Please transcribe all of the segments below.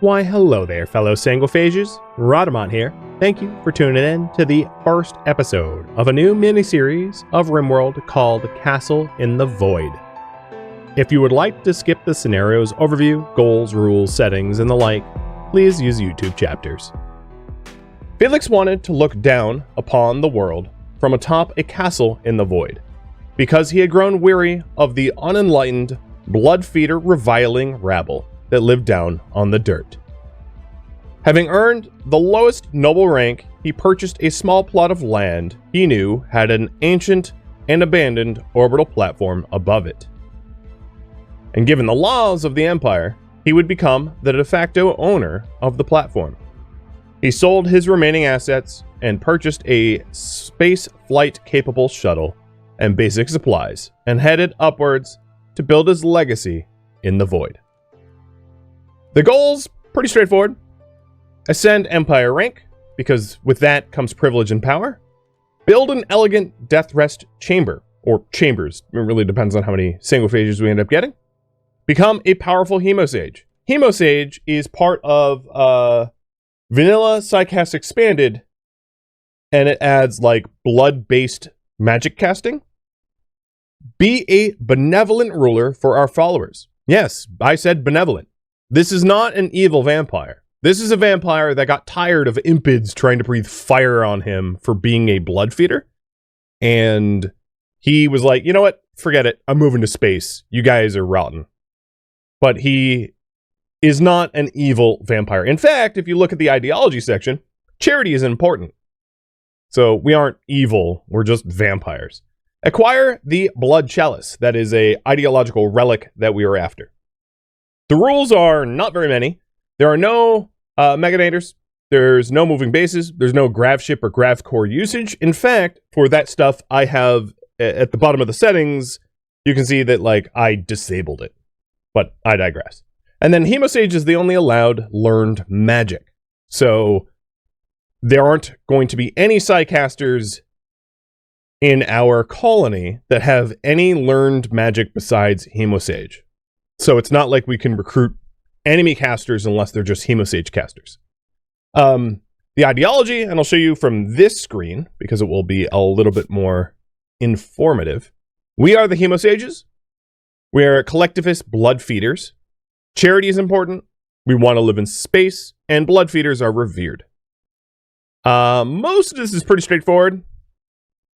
Why, hello there, fellow Sanguophages. Rhadamant here. Thank you for tuning in to the first episode of a new miniseries of RimWorld called Castle in the Void. If you would like to skip the scenarios overview, goals, rules, settings, and the like, please use YouTube chapters. Felix wanted to look down upon the world from atop a castle in the void, because he had grown weary of the unenlightened, blood-feeder reviling rabble that lived down on the dirt. Having earned the lowest noble rank, he purchased a small plot of land he knew had an ancient and abandoned orbital platform above it. And given the laws of the Empire, he would become the de facto owner of the platform. He sold his remaining assets and purchased a space flight-capable shuttle and basic supplies, and headed upwards to build his legacy in the void. The goal's pretty straightforward. Ascend Empire rank, because with that comes privilege and power. Build an elegant death rest chamber, or chambers. It really depends on how many Sanguophages we end up getting. Become a powerful hemosage. Hemosage is part of Vanilla Psycast Expanded, and it adds like blood-based magic casting. Be a benevolent ruler for our followers. Yes, I said benevolent. This is not an evil vampire. This is a vampire that got tired of impids trying to breathe fire on him for being a blood feeder. And he was like, you know what? Forget it. I'm moving to space. You guys are rotten. But he is not an evil vampire. In fact, if you look at the ideology section, charity is important. So we aren't evil. We're just vampires. Acquire the Blood Chalice. That is a ideological relic that we are after. The rules are not very many. There are no Meganators. There's no moving bases. There's no grav ship or grav core usage. In fact, for that stuff, I have at the bottom of the settings, you can see that like I disabled it, but I digress. And then hemosage is the only allowed learned magic. So there aren't going to be any psycasters in our colony that have any learned magic besides hemosage. So it's not like we can recruit enemy casters unless they're just hemosage casters. The ideology, and I'll show you from this screen because it will be a little bit more informative. We are the hemosages. We are collectivist blood feeders. Charity is important. We want to live in space, and blood feeders are revered. Most of this is pretty straightforward.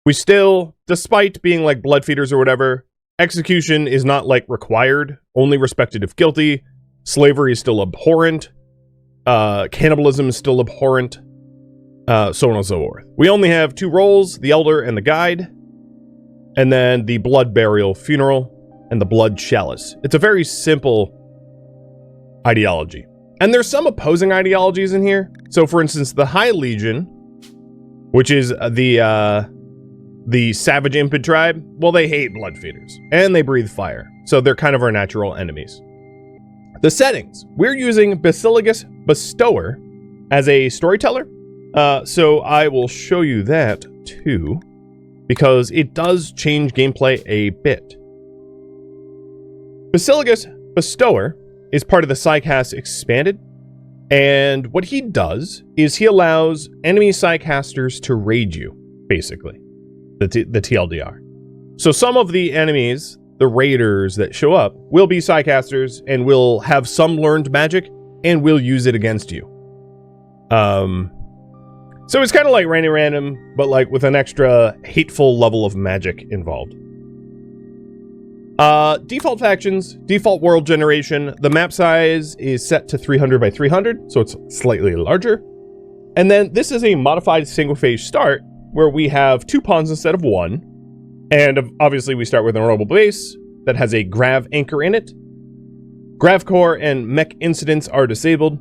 We still, despite being like blood feeders or whatever, execution is not like required, only respected if guilty. Slavery is still abhorrent. Cannibalism is still abhorrent. So on and so forth. We only have two roles, the Elder and the Guide, and then the Blood Burial Funeral and the Blood Chalice. It's a very simple ideology. And there's some opposing ideologies in here. So for instance, the High Legion, which is the Savage Impid tribe, well, they hate blood feeders, and they breathe fire, so they're kind of our natural enemies. The settings. We're using Basilicus Bestower as a storyteller, so I will show you that too, because it does change gameplay a bit. Basilicus Bestower is part of the Psycast Expanded, and what he does is he allows enemy Psycasters to raid you, basically. The TLDR. So some of the enemies, the raiders that show up, will be psycasters and will have some learned magic and will use it against you. So it's kind of like random, but like with an extra hateful level of magic involved. Default factions, default world generation. The map size is set to 300 by 300, so it's slightly larger. And then this is a modified Sanguophage start, where we have 2 pawns instead of 1. And obviously we start with an orbital base that has a grav anchor in it. Grav core and mech incidents are disabled.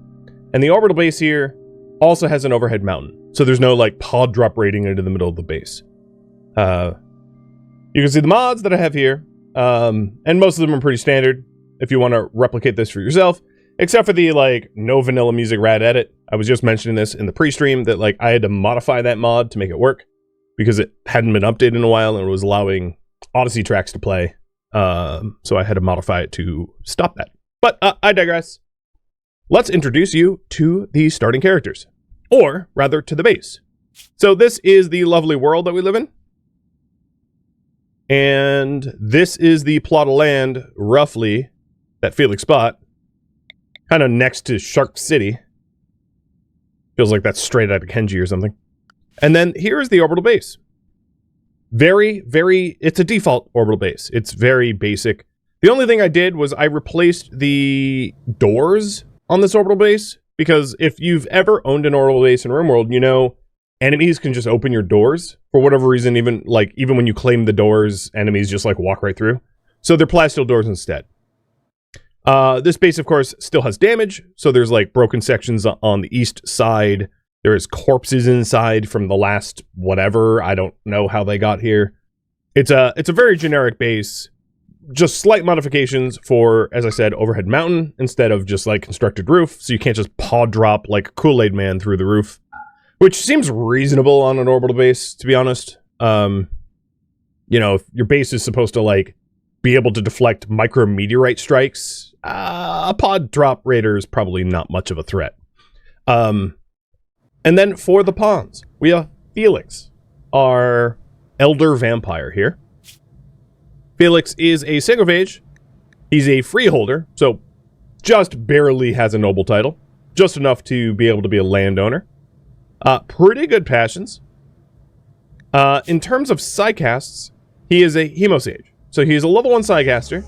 And the orbital base here also has an overhead mountain. So there's no like pod drop rating into the middle of the base. You can see the mods that I have here. And most of them are pretty standard if you want to replicate this for yourself. Except for the like no vanilla music rad edit. I was just mentioning this in the pre-stream that like I had to modify that mod to make it work because it hadn't been updated in a while and it was allowing Odyssey tracks to play. So I had to modify it to stop that. But I digress. let's introduce you to the starting characters. Or, rather, to the base. So this is the lovely world that we live in. And this is the plot of land, roughly, that Felix bought. Kind of next to Shark City. Feels like that's straight out of Kenji or something. And then here is the orbital base. It's a default orbital base. It's very basic. The only thing I did was I replaced the doors on this orbital base, because if you've ever owned an orbital base in RimWorld, you know enemies can just open your doors for whatever reason. Even when you claim the doors, enemies just like walk right through. So they're plasteel doors instead. This base, of course, still has damage. So there's like broken sections on the east side. There's corpses inside from the last whatever. I don't know how they got here. It's a very generic base. Just slight modifications for, as I said, overhead mountain instead of just like constructed roof. So you can't just paw drop like Kool-Aid Man through the roof, which seems reasonable on an orbital base, to be honest. You know, if your base is supposed to like be able to deflect micrometeorite strikes, a pod drop raider is probably not much of a threat. And then for the pawns, we have Felix, our elder vampire here. Felix is a Sanguophage. He's a freeholder, so just barely has a noble title. Just enough to be able to be a landowner. Pretty good passions. In terms of psycasts, he is a hemosage. So he's a level 1 psycaster,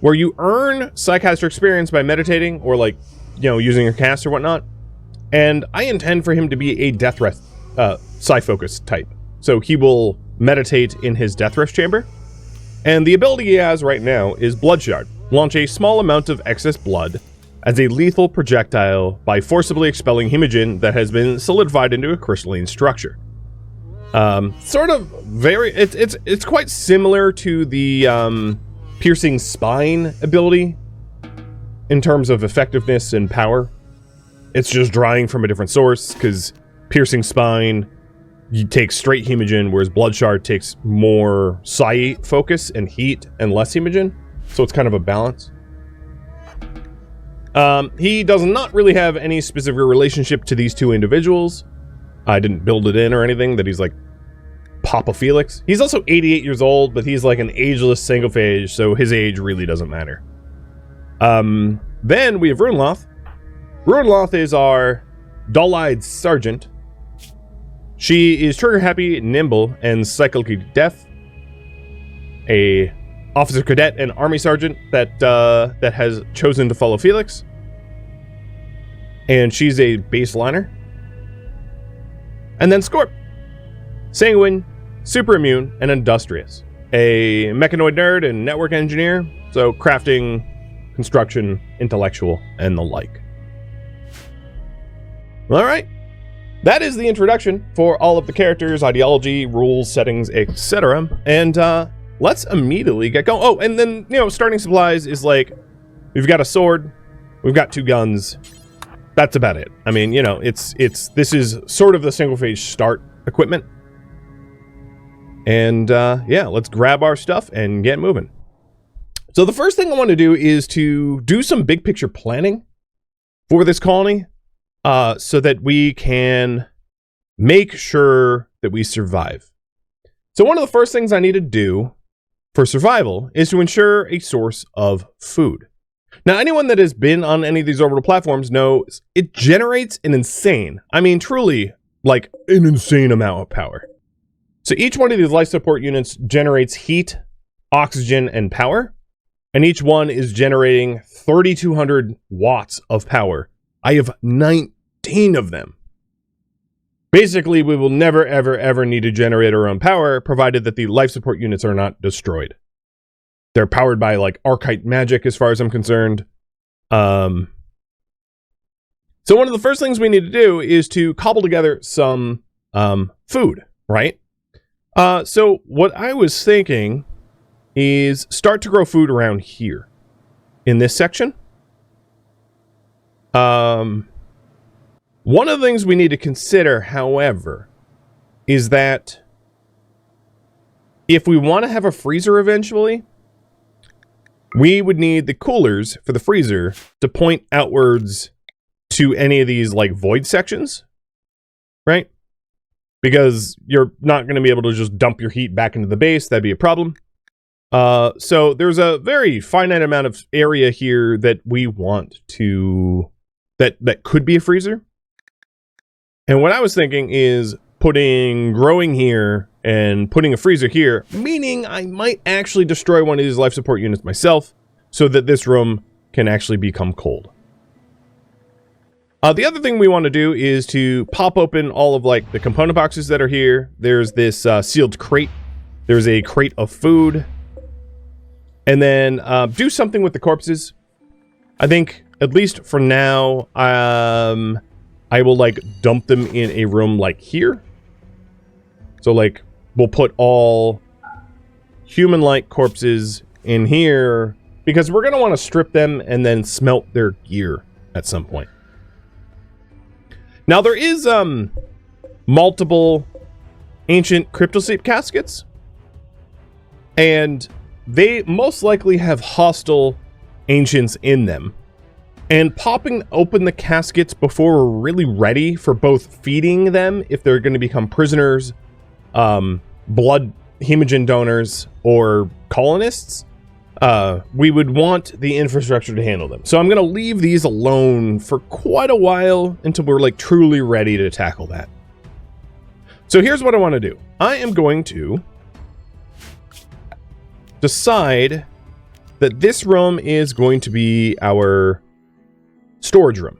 where you earn psycaster experience by meditating or like, you know, using your cast or whatnot. And I intend for him to be a death rest, psi-focus type. So he will meditate in his death rest chamber. And the ability he has right now is Blood Shard. Launch a small amount of excess blood as a lethal projectile by forcibly expelling hemogen that has been solidified into a crystalline structure. Sort of very, it's quite similar to the piercing spine ability in terms of effectiveness and power. It's just drawing from a different source, because piercing spine, you take straight hemogen, whereas Blood Shard takes more psi focus and heat and less hemogen. So it's kind of a balance. He does not really have any specific relationship to these two individuals. I didn't build it in or anything that he's like Papa Felix. He's also 88 years old, but he's like an ageless Sanguophage, so his age really doesn't matter. Then we have Runloth. Runloth is our dull-eyed sergeant. She is trigger-happy, nimble, and cyclically deaf. A officer cadet and army sergeant that has chosen to follow Felix. And she's a baseliner. And then Scorp. Sanguine, super immune, and industrious. A mechanoid nerd and network engineer. So crafting, construction, intellectual, and the like. Alright. That is the introduction for all of the characters, ideology, rules, settings, etc. And let's immediately get going. Oh, and then, you know, starting supplies is like, we've got a sword, we've got 2 guns. That's about it. I mean, you know, this is sort of the Sanguophage start equipment. And yeah, let's grab our stuff and get moving. So the first thing I want to do is to do some big picture planning for this colony. So that we can make sure that we survive. So one of the first things I need to do for survival is to ensure a source of food. Now, anyone that has been on any of these orbital platforms knows it generates an insane, I mean truly, like an insane amount of power. So each one of these life support units generates heat, oxygen, and power. And each one is generating 3,200 watts of power. I have 19 of them. Basically, we will never, ever need to generate our own power, provided that the life support units are not destroyed. They're powered by, like, archite magic, as far as I'm concerned. So one of the first things we need to do is to cobble together some food, right? So what I was thinking is start to grow food around here in this section. One of the things we need to consider, however, is that if we want to have a freezer eventually, we would need the coolers for the freezer to point outwards to any of these like void sections, right? Because you're not going to be able to just dump your heat back into the base. That'd be a problem. So there's a very finite amount of area here that we want to, that could be a freezer. And what I was thinking is putting growing here and putting a freezer here, meaning I might actually destroy one of these life support units myself so that this room can actually become cold. The other thing we want to do is to pop open all of like the component boxes that are here. There's this sealed crate. There's a crate of food. And then do something with the corpses. I think, at least for now, I will like dump them in a room like here. So like, we'll put all human-like corpses in here because we're going to want to strip them and then smelt their gear at some point. Now there is multiple ancient cryptosleep caskets, and they most likely have hostile ancients in them. And popping open the caskets before we're really ready for both feeding them if they're going to become prisoners, blood hemogen donors, or colonists, we would want the infrastructure to handle them. So I'm going to leave these alone for quite a while until we're like truly ready to tackle that. So here's what I want to do. I am going to decide that this room is going to be our storage room.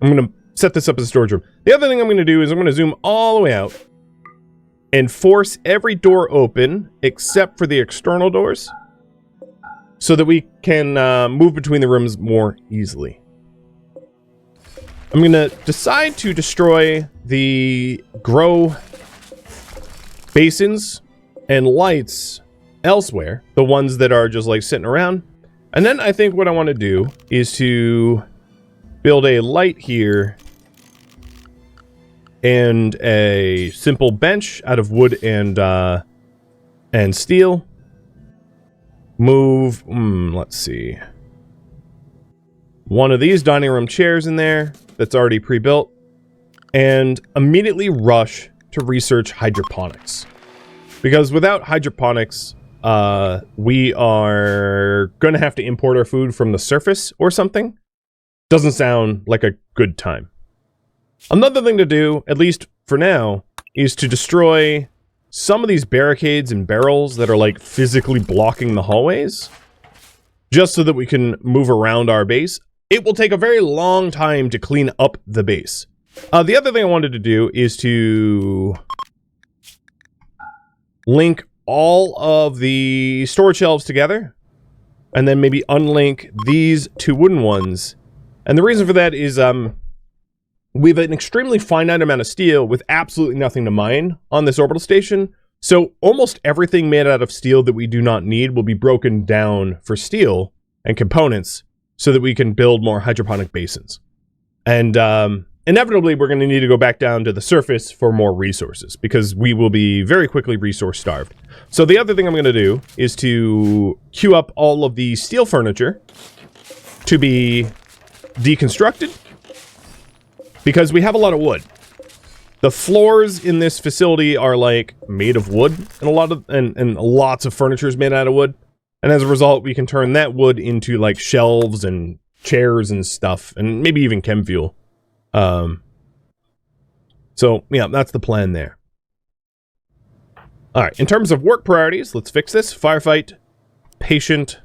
I'm going to set this up as a storage room. The other thing I'm going to do is I'm going to zoom all the way out and force every door open except for the external doors so that we can move between the rooms more easily. I'm going to decide to destroy the grow basins and lights elsewhere, the ones that are just like sitting around. And then I think what I want to do is to build a light here and a simple bench out of wood and steel. Move, let's see, one of these dining room chairs in there that's already pre-built, and immediately rush to research hydroponics. Because without hydroponics, we are going to have to import our food from the surface or something. Doesn't sound like a good time. Another thing to do, at least for now, is to destroy some of these barricades and barrels that are like physically blocking the hallways, just so that we can move around our base. It will take a very long time to clean up the base. The other thing I wanted to do is to link all of the storage shelves together, and then maybe unlink these two wooden ones. And the reason for that is we have an extremely finite amount of steel with absolutely nothing to mine on this orbital station. So almost everything made out of steel that we do not need will be broken down for steel and components so that we can build more hydroponic basins. And inevitably, we're going to need to go back down to the surface for more resources because we will be very quickly resource starved. So the other thing I'm going to do is to queue up all of the steel furniture to be deconstructed, because we have a lot of wood. The floors in this facility are like made of wood, and lots of furniture is made out of wood. And as a result, we can turn that wood into like shelves and chairs and stuff, and maybe even chem fuel. So yeah, that's the plan there. All right, in terms of work priorities, let's fix this. Firefight, patient,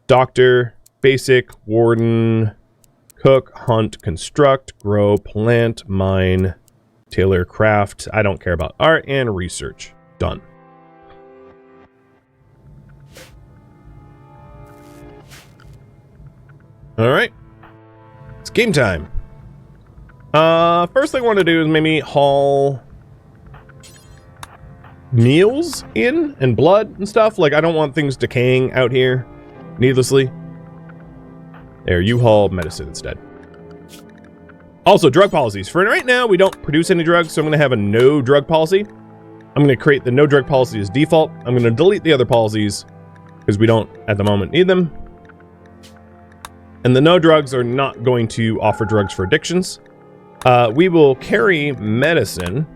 doctor, basic, warden, cook, hunt, construct, grow, plant, mine, tailor, craft. I don't care about art, and research. Done. All right, it's game time. First thing I want to do is maybe haul meals in and blood and stuff. Like, I don't want things decaying out here needlessly. There, you haul medicine instead. Also, drug policies. For right now, we don't produce any drugs, so I'm going to have a no drug policy. I'm going to create the no drug policy as default. I'm going to delete the other policies because we don't, at the moment, need them. And the no drugs are not going to offer drugs for addictions. We will carry medicine.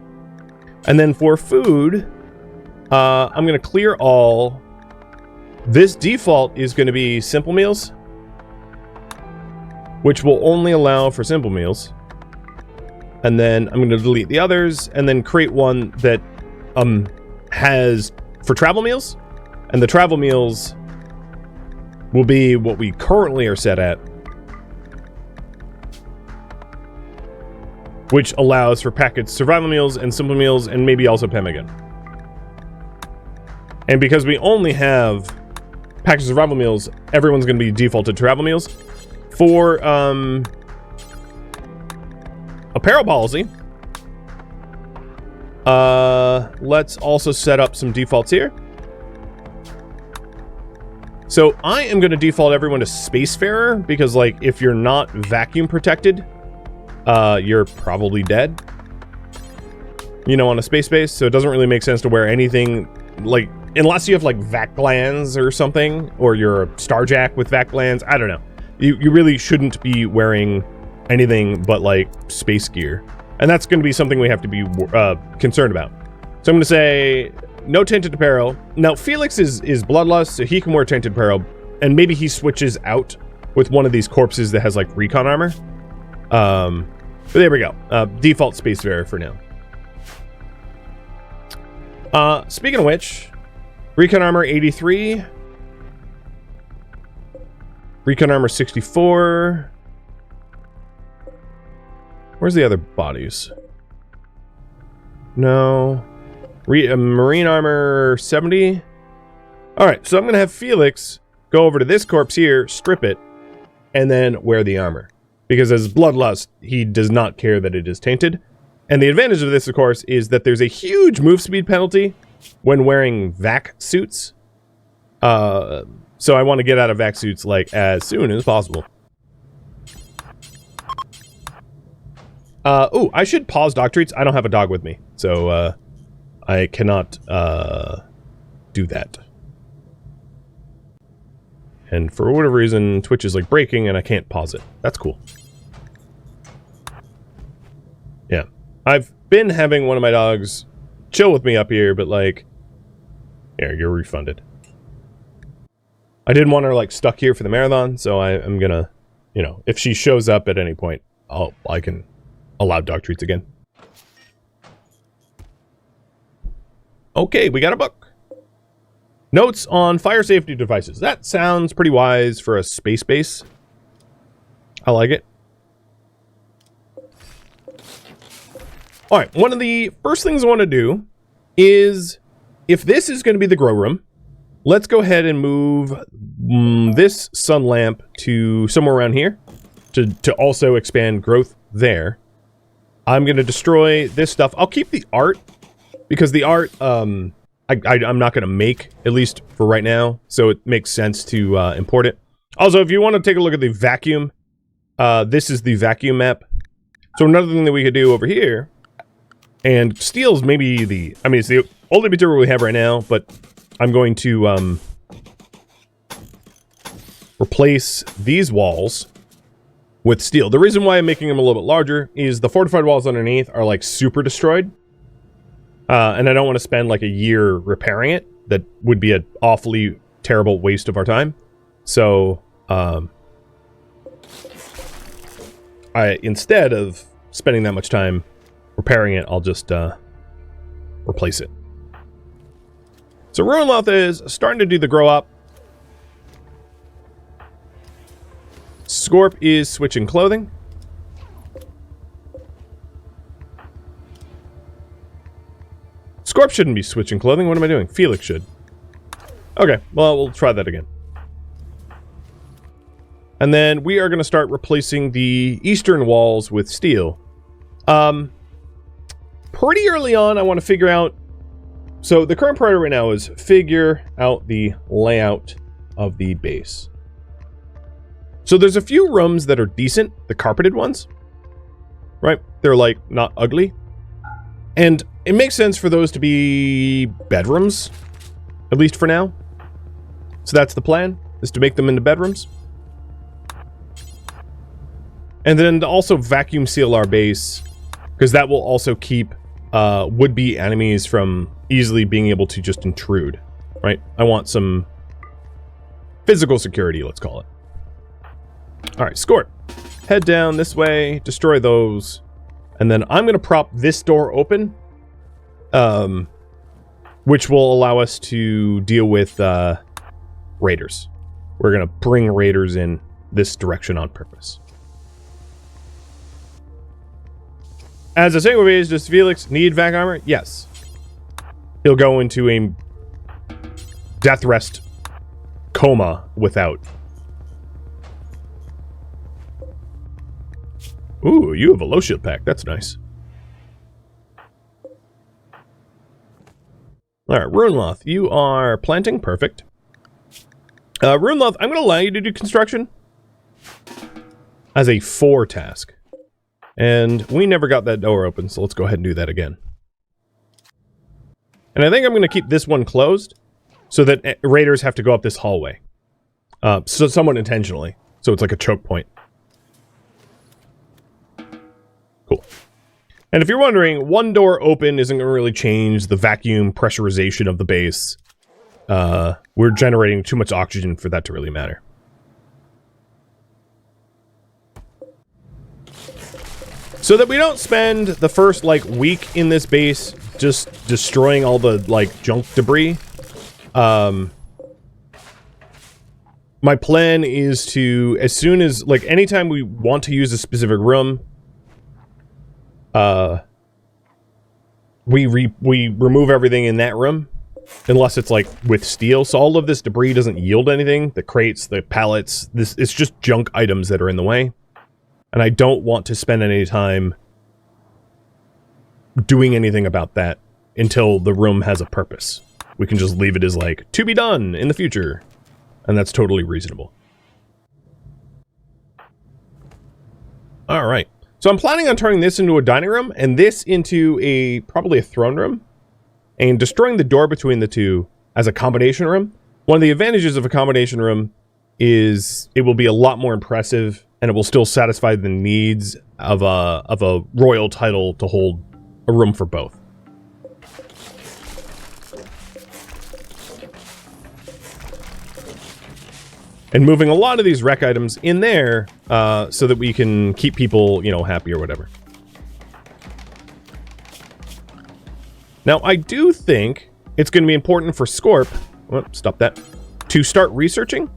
And then for food, I'm going to clear all. This default is going to be simple meals, which will only allow for simple meals. And then I'm going to delete the others and then create one that has for travel meals. And the travel meals will be what we currently are set at, which allows for packaged survival meals and simple meals and maybe also pemmican. And because we only have packaged survival meals, everyone's going to be defaulted travel meals. For apparel policy, let's also set up some defaults here. So I am going to default everyone to Spacefarer because, like, if you're not vacuum protected, you're probably dead, you know, on a space base. So it doesn't really make sense to wear anything, like, unless you have, like, vac glands or something, or you're a Starjack with vac glands. I don't know. You really shouldn't be wearing anything but, like, space gear. And that's going to be something we have to be concerned about. So I'm going to say no tinted apparel. Now, Felix is bloodlust, so he can wear tinted apparel. And maybe he switches out with one of these corpses that has, like, recon armor. But there we go. Default Spacefarer for now. Speaking of which, recon armor 83. Recon armor 64. Where's the other bodies? No. Marine armor 70. Alright, so I'm going to have Felix go over to this corpse here, strip it, and then wear the armor. Because as Bloodlust, he does not care that it is tainted. And the advantage of this, of course, is that there's a huge move speed penalty when wearing vac suits. So I want to get out of vac suits, like, as soon as possible. Oh, I should pause dog treats. I don't have a dog with me, so I cannot do that. And for whatever reason, Twitch is, like, breaking and I can't pause it. That's cool. Yeah. I've been having one of my dogs chill with me up here, but, like, here, you're refunded. I didn't want her, like, stuck here for the marathon, so I'm gonna, you know, if she shows up at any point, I can allow dog treats again. Okay, we got a book. Notes on fire safety devices. That sounds pretty wise for a space base. I like it. Alright, one of the first things I want to do is, if this is going to be the grow room, let's go ahead and move this sun lamp to somewhere around here to also expand growth there. I'm going to destroy this stuff. I'll keep the art because the art I'm not going to make, at least for right now, so it makes sense to import it. Also, if you want to take a look at the vacuum, this is the vacuum map. So another thing that we could do over here, and steel's maybe the, I mean, it's the only material we have right now, but I'm going to replace these walls with steel. The reason why I'm making them a little bit larger is the fortified walls underneath are, like, super destroyed. And I don't want to spend, like, a year repairing it. That would be an awfully terrible waste of our time. So, instead of spending that much time repairing it, I'll just replace it. So Ruinloth is starting to do the grow up. Scorp is switching clothing. Scorp shouldn't be switching clothing. What am I doing? Felix should. Okay, well, we'll try that again. And then we are going to start replacing the eastern walls with steel. Pretty early on, I want to figure out... So the current priority right now is figure out the layout of the base. So there's a few rooms that are decent, the carpeted ones. Right? They're, like, not ugly. And it makes sense for those to be bedrooms, at least for now. So that's the plan, is to make them into bedrooms. And then to also vacuum seal our base, because that will also keep would-be enemies from easily being able to just intrude, right? I want some physical security, let's call it. All right, Scorp. Head down this way, destroy those, and then I'm going to prop this door open, which will allow us to deal with raiders. We're going to bring raiders in this direction on purpose. As a Sanguophage, does Felix need vac armor? Yes. He'll go into a death rest coma without. Ooh, you have a low shield pack. That's nice. Alright, Runeloth, you are planting. Perfect. Runeloth, I'm going to allow you to do construction as a 4 task. And we never got that door open, so let's go ahead and do that again. And I think I'm going to keep this one closed so that raiders have to go up this hallway. So somewhat intentionally. So it's like a choke point. Cool. And if you're wondering, one door open isn't going to really change the vacuum pressurization of the base. We're generating too much oxygen for that to really matter. So that we don't spend the first, like, week in this base just destroying all the, like, junk debris. My plan is to, as soon as, like, anytime we want to use a specific room, we remove everything in that room, unless it's, like, with steel. So all of this debris doesn't yield anything. The crates, the pallets, it's just junk items that are in the way. And I don't want to spend any time doing anything about that until the room has a purpose. We can just leave it as, like, to be done in the future. And that's totally reasonable. Alright. So I'm planning on turning this into a dining room, and this into probably a throne room, and destroying the door between the two as a combination room. One of the advantages of a combination room is it will be a lot more impressive, and it will still satisfy the needs of a royal title to hold a room for both. And moving a lot of these rec items in there so that we can keep people, you know, happy or whatever. Now, I do think it's going to be important for Scorp, stop that, to start researching.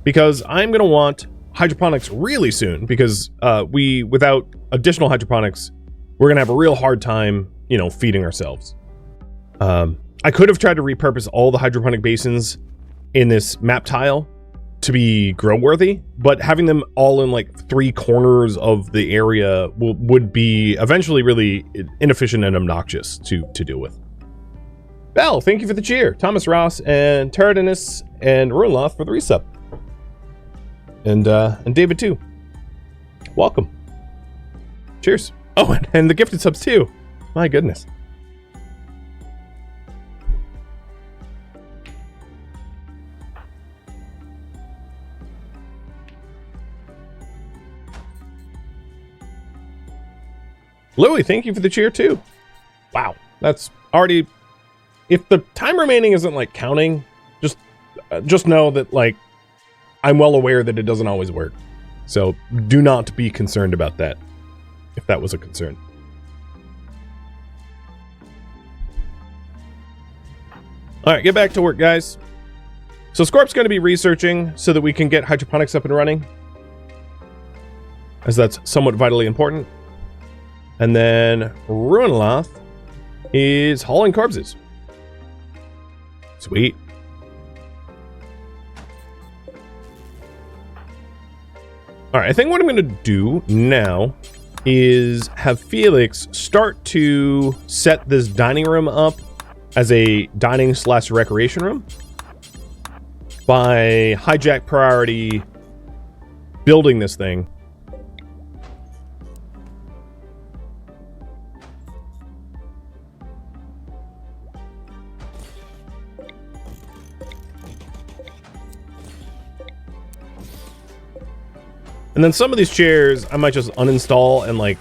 Because I'm going to want hydroponics really soon, because without additional hydroponics, we're going to have a real hard time, you know, feeding ourselves. I could have tried to repurpose all the hydroponic basins in this map tile to be grow worthy, but having them all in like 3 corners of the area would be eventually really inefficient and obnoxious to deal with. Bell, thank you for the cheer. Thomas Ross and Teradinus and Runeloth for the resub. And David too. Welcome. Cheers. Oh, and the gifted subs too. My goodness. Louis, thank you for the cheer too. Wow, that's already... If the time remaining isn't like counting, just know that like I'm well aware that it doesn't always work. So do not be concerned about that, if that was a concern. Alright, get back to work, guys. So Scorp's going to be researching so that we can get hydroponics up and running, as that's somewhat vitally important. And then Runeloth is hauling corpses. Sweet. Alright, I think what I'm going to do now is have Felix start to set this dining room up as a dining/recreation room by hijack priority building this thing. And then some of these chairs, I might just uninstall and like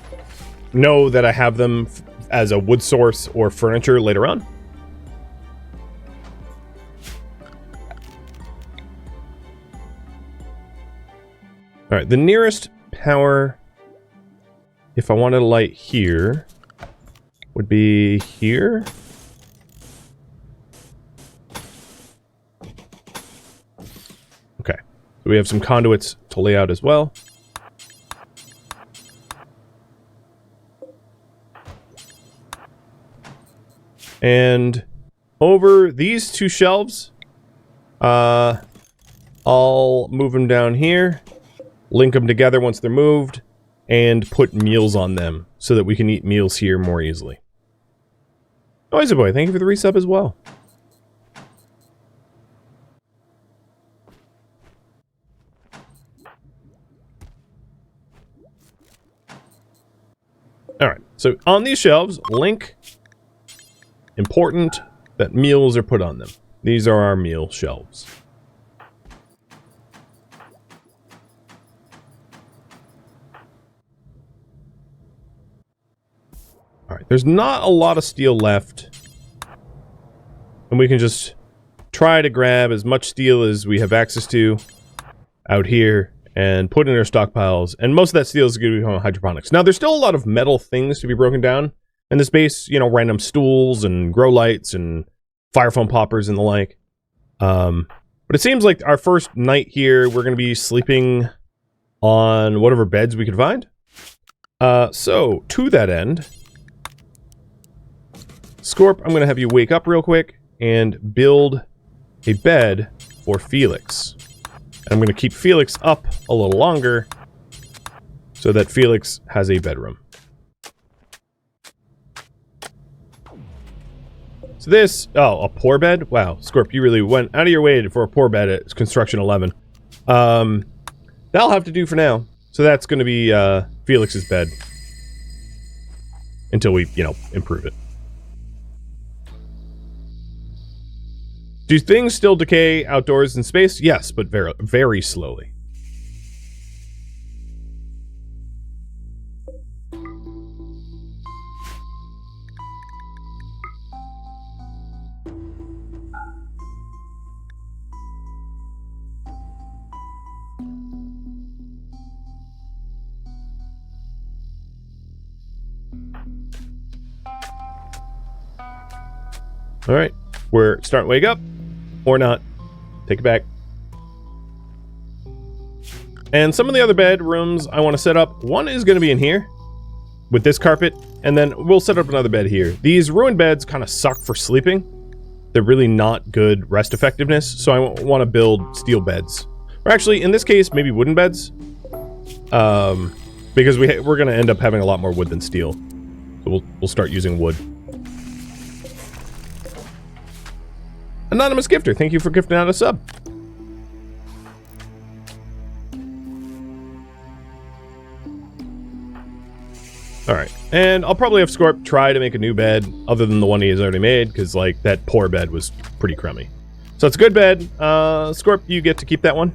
know that I have them as a wood source or furniture later on. All right, the nearest power, if I wanted a light here, would be here. Okay, so we have some conduits to lay out as well. And over these two shelves, I'll move them down here, link them together once they're moved, and put meals on them so that we can eat meals here more easily. Noisy Boy, thank you for the resub as well. Alright, so on these shelves, link, important that meals are put on them. These are our meal shelves. Alright, there's not a lot of steel left. And we can just try to grab as much steel as we have access to out here and put in our stockpiles. And most of that steel is going to be from hydroponics. Now, there's still a lot of metal things to be broken down in this base. You know, random stools and grow lights and fire foam poppers and the like. But it seems like our first night here, we're going to be sleeping on whatever beds we can find. So, to that end, Scorp, I'm going to have you wake up real quick and build a bed for Felix. I'm going to keep Felix up a little longer so that Felix has a bedroom. So this... Oh, a poor bed? Wow, Scorp, you really went out of your way for a poor bed at Construction 11. That'll have to do for now. So that's going to be Felix's bed. Until we, you know, improve it. Do things still decay outdoors in space? Yes, but very, very slowly. All right, we're starting to wake up. Or not. Take it back. And some of the other bedrooms I want to set up. One is going to be in here with this carpet, and then we'll set up another bed here. These ruined beds kind of suck for sleeping. They're really not good rest effectiveness, so I want to build steel beds. Or actually, in this case, maybe wooden beds. Because we're going to end up having a lot more wood than steel. So we'll start using wood. Anonymous Gifter, thank you for gifting out a sub. Alright, and I'll probably have Scorp try to make a new bed, other than the one he has already made, because, like, that poor bed was pretty crummy. So it's a good bed. Scorp, you get to keep that one.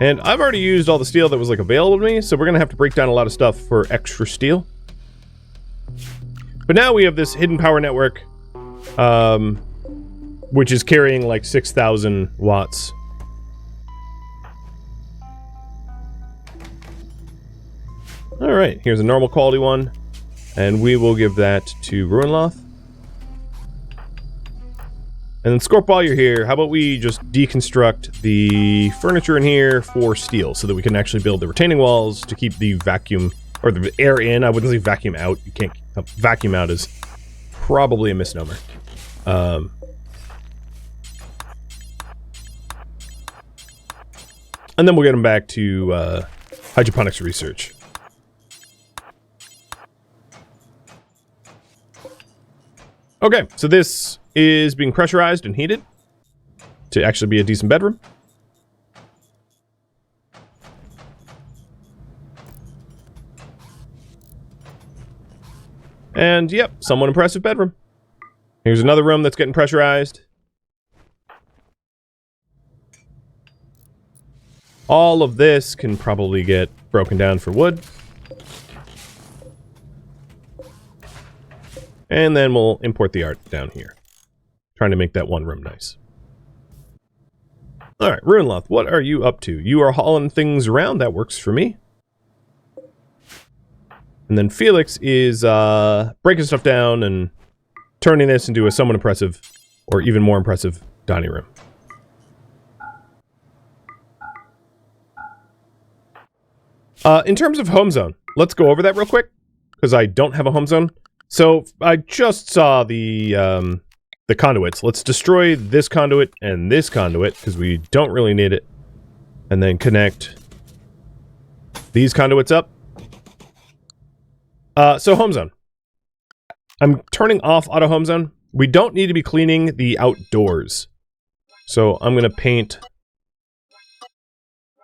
And I've already used all the steel that was like available to me, so we're gonna have to break down a lot of stuff for extra steel. But now we have this hidden power network, which is carrying like 6,000 watts. Alright, here's a normal quality one, and we will give that to Ruinloth. And then Scorp, while you're here, how about we just deconstruct the furniture in here for steel so that we can actually build the retaining walls to keep the vacuum, or the air in. I wouldn't say vacuum out. You can't, vacuum out is probably a misnomer. And then we'll get them back to hydroponics research. Okay, so this is being pressurized and heated to actually be a decent bedroom. And, yep, somewhat impressive bedroom. Here's another room that's getting pressurized. All of this can probably get broken down for wood. And then we'll import the art down here. Trying to make that one room nice. Alright, Ruinloth, what are you up to? You are hauling things around. That works for me. And then Felix is breaking stuff down and turning this into a somewhat impressive, or even more impressive, dining room. In terms of home zone, let's go over that real quick, because I don't have a home zone. So I just saw the conduits. Let's destroy this conduit and this conduit, because we don't really need it. And then connect these conduits up. So home zone. I'm turning off auto home zone. We don't need to be cleaning the outdoors. So I'm going to paint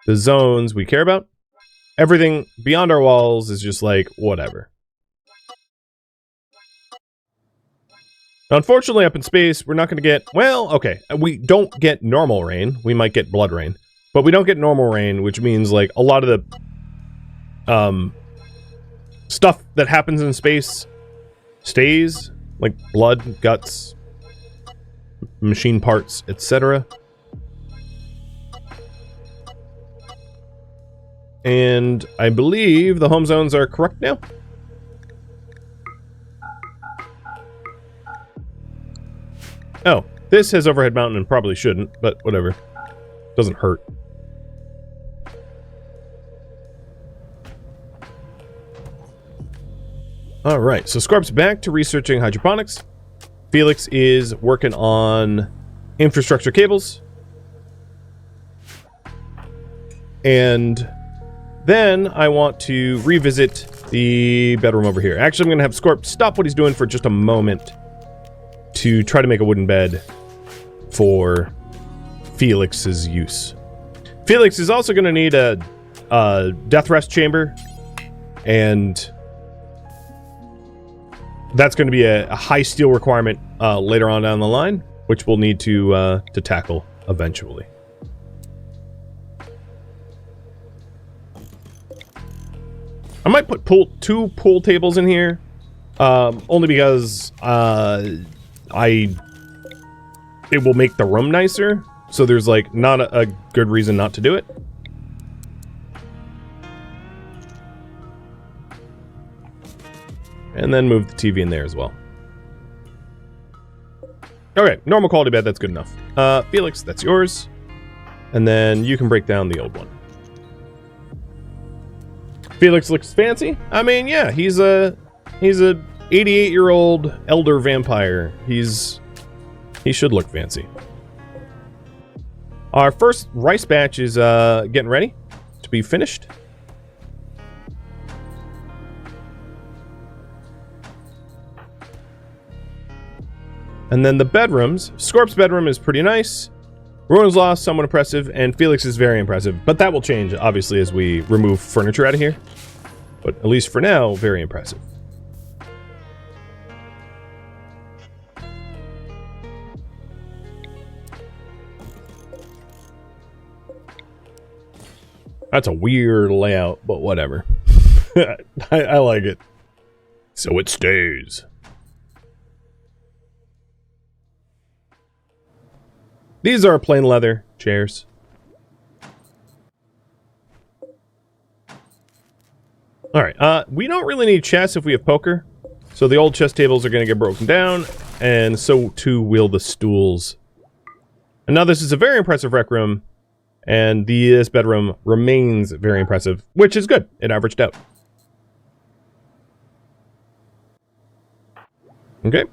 the zones we care about. Everything beyond our walls is just like, whatever. Unfortunately, up in space, we're not going to get... Well, okay, we don't get normal rain. We might get blood rain. But we don't get normal rain, which means, like, a lot of the... stuff that happens in space stays. Like, blood, guts, machine parts, etc. And I believe the home zones are correct now. Oh, this has overhead mountain and probably shouldn't, but whatever. Doesn't hurt. Alright, so Scorp's back to researching hydroponics. Felix is working on infrastructure cables. And then I want to revisit the bedroom over here. Actually, I'm going to have Scorp stop what he's doing for just a moment to try to make a wooden bed for Felix's use. Felix is also going to need a death rest chamber, and that's going to be a high steel requirement later on down the line, which we'll need to tackle eventually. I might put two pool tables in here, only because it will make the room nicer. So there's like not a good reason not to do it. And then move the TV in there as well. Okay, normal quality bed, that's good enough. Felix, that's yours. And then you can break down the old one. Felix looks fancy. I mean, yeah, he's a 88-year-old elder vampire. He should look fancy. Our first rice batch is getting ready to be finished. And then the bedrooms. Scorp's bedroom is pretty nice. Ruin's Lost, somewhat impressive, and Felix is very impressive. But that will change, obviously, as we remove furniture out of here. But at least for now, very impressive. That's a weird layout, but whatever. I like it. So it stays. These are plain leather chairs. Alright, we don't really need chess if we have poker. So the old chess tables are going to get broken down, and so too will the stools. And now this is a very impressive rec room, and this bedroom remains very impressive, which is good. It averaged out. Okay.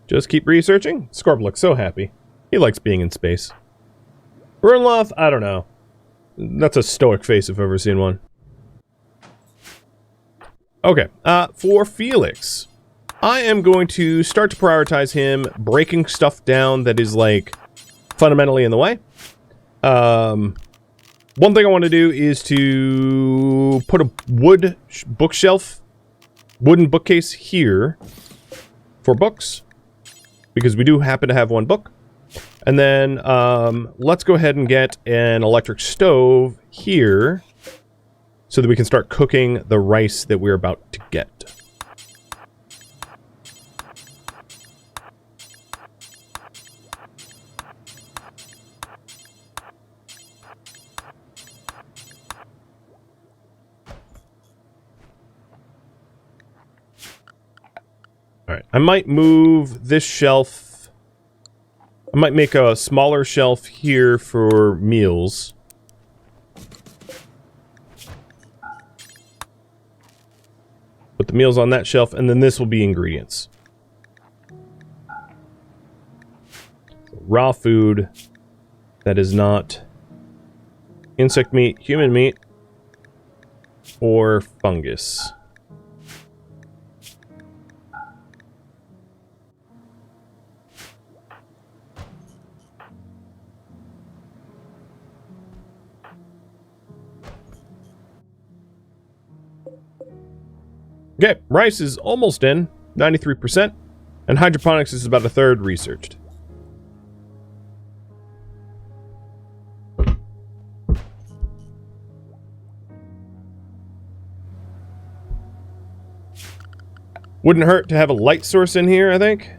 Just keep researching. Scorp looks so happy. He likes being in space. Ruinloth, I don't know. That's a stoic face if I've ever seen one. Okay, for Felix, I am going to start to prioritize him breaking stuff down that is, like, fundamentally in the way. One thing I want to do is to put a wood bookshelf wooden bookcase here for books, because we do happen to have one book. And then let's go ahead and get an electric stove here so that we can start cooking the rice that we're about to get. Alright, I might move this shelf. I might make a smaller shelf here for meals. Put the meals on that shelf, and then this will be ingredients. Raw food that is not insect meat, human meat, or fungus. Okay, rice is almost in, 93%, and hydroponics is about a third researched. Wouldn't hurt to have a light source in here, I think.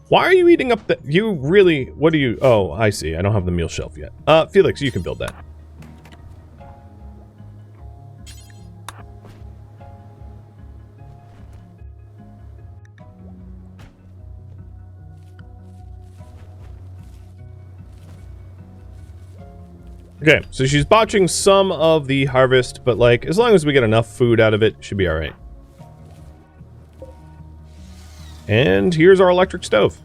Why are you eating up the... You really... What do you... Oh, I see. I don't have the meal shelf yet. Felix, you can build that. Okay, so she's botching some of the harvest, but like, as long as we get enough food out of it, should be alright. And here's our electric stove.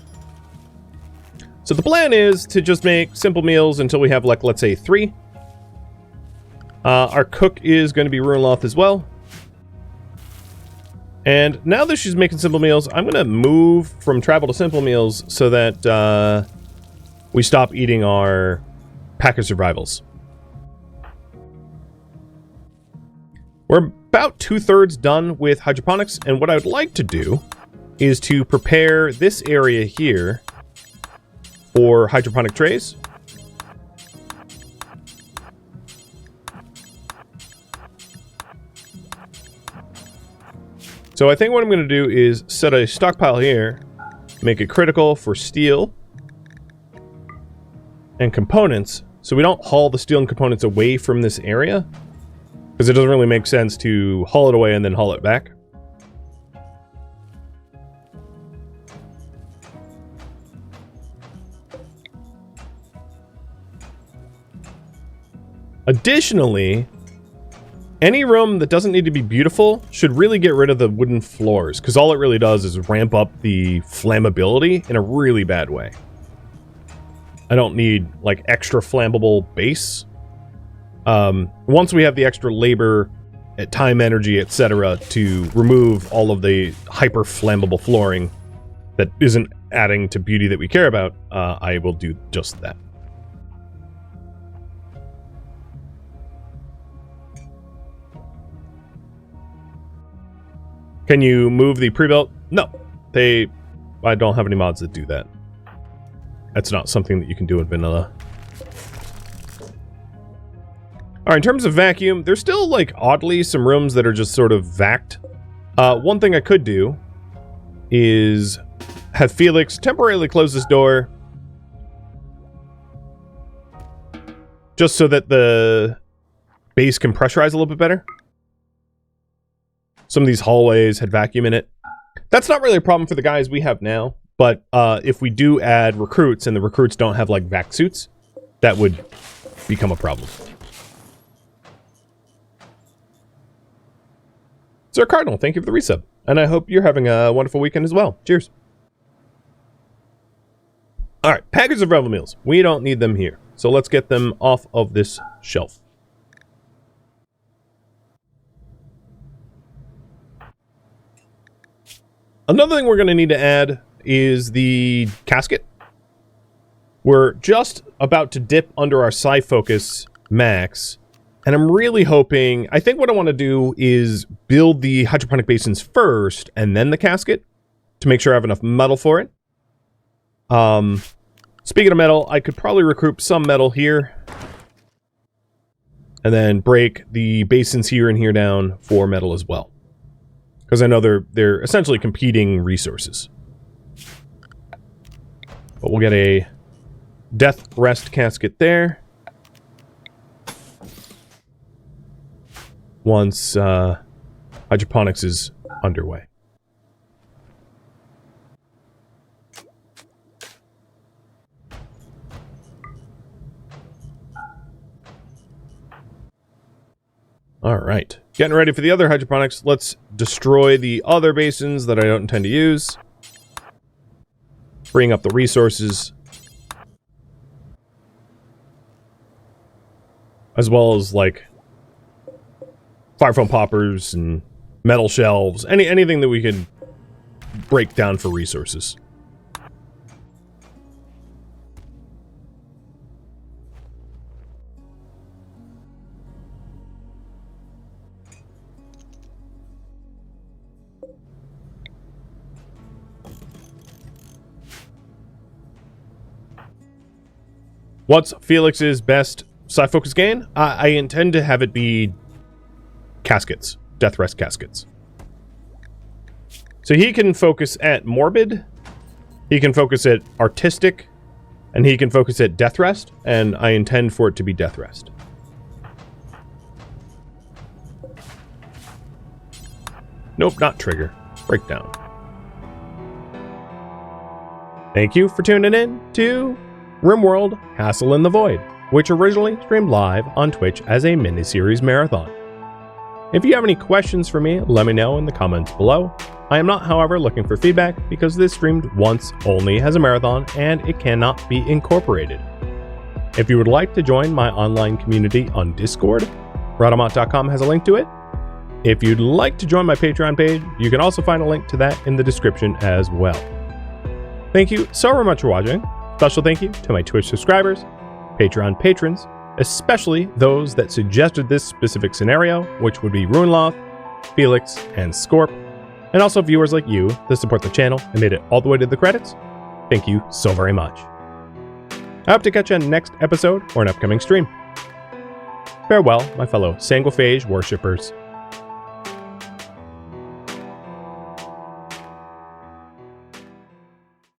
So the plan is to just make simple meals until we have, like, let's say 3. Our cook is going to be Runloth as well. And now that she's making simple meals, I'm going to move from travel to simple meals so that we stop eating our pack of survivals. We're about 2/3 done with hydroponics, and what I would like to do is to prepare this area here for hydroponic trays. So I think what I'm going to do is set a stockpile here, make it critical for steel and components, so we don't haul the steel and components away from this area, because it doesn't really make sense to haul it away and then haul it back. Additionally, any room that doesn't need to be beautiful should really get rid of the wooden floors, because all it really does is ramp up the flammability in a really bad way. I don't need, like, extra flammable base. Once we have the extra labor, time, energy, etc. to remove all of the hyper flammable flooring that isn't adding to beauty that we care about, I will do just that. Can you move the pre-built? No. I don't have any mods that do that. That's not something that you can do in vanilla. Alright, in terms of vacuum, there's still, like, oddly some rooms that are just sort of vacked. One thing I could do is have Felix temporarily close this door, just so that the base can pressurize a little bit better. Some of these hallways had vacuum in it. That's not really a problem for the guys we have now, but if we do add recruits and the recruits don't have, like, vac suits, that would become a problem. Sir Cardinal, thank you for the resub, and I hope you're having a wonderful weekend as well. Cheers. Alright, packets of Revel meals. We don't need them here, so let's get them off of this shelf. Another thing we're going to need to add is the casket. We're just about to dip under our psi focus max. And I'm really hoping, I think what I want to do is build the hydroponic basins first and then the casket to make sure I have enough metal for it. Speaking of metal, I could probably recruit some metal here and then break the basins here and here down for metal as well. Because I know they're essentially competing resources. But we'll get a death rest casket there. Once hydroponics is underway. All right, getting ready for the other hydroponics. Let's destroy the other basins that I don't intend to use. Freeing up the resources. As well as, like, fire foam poppers and metal shelves. Anything that we can break down for resources. What's Felix's best side focus gain? I intend to have it be caskets, death rest caskets. So he can focus at morbid, he can focus at artistic, and he can focus at death rest, and I intend for it to be death rest. Nope, not trigger. Breakdown. Thank you for tuning in to RimWorld Castle in the Void, which originally streamed live on Twitch as a miniseries marathon. If you have any questions for me, let me know in the comments below. I am not, however, looking for feedback because this streamed once only as a marathon and it cannot be incorporated. If you would like to join my online community on Discord, Rhadamant.com has a link to it. If you'd like to join my Patreon page, you can also find a link to that in the description as well. Thank you so very much for watching. Special thank you to my Twitch subscribers, Patreon patrons, especially those that suggested this specific scenario, which would be Ruinloth, Felix, and Scorp, and also viewers like you that support the channel and made it all the way to the credits. Thank you so very much. I hope to catch you on the next episode or an upcoming stream. Farewell, my fellow Sanguophage worshippers.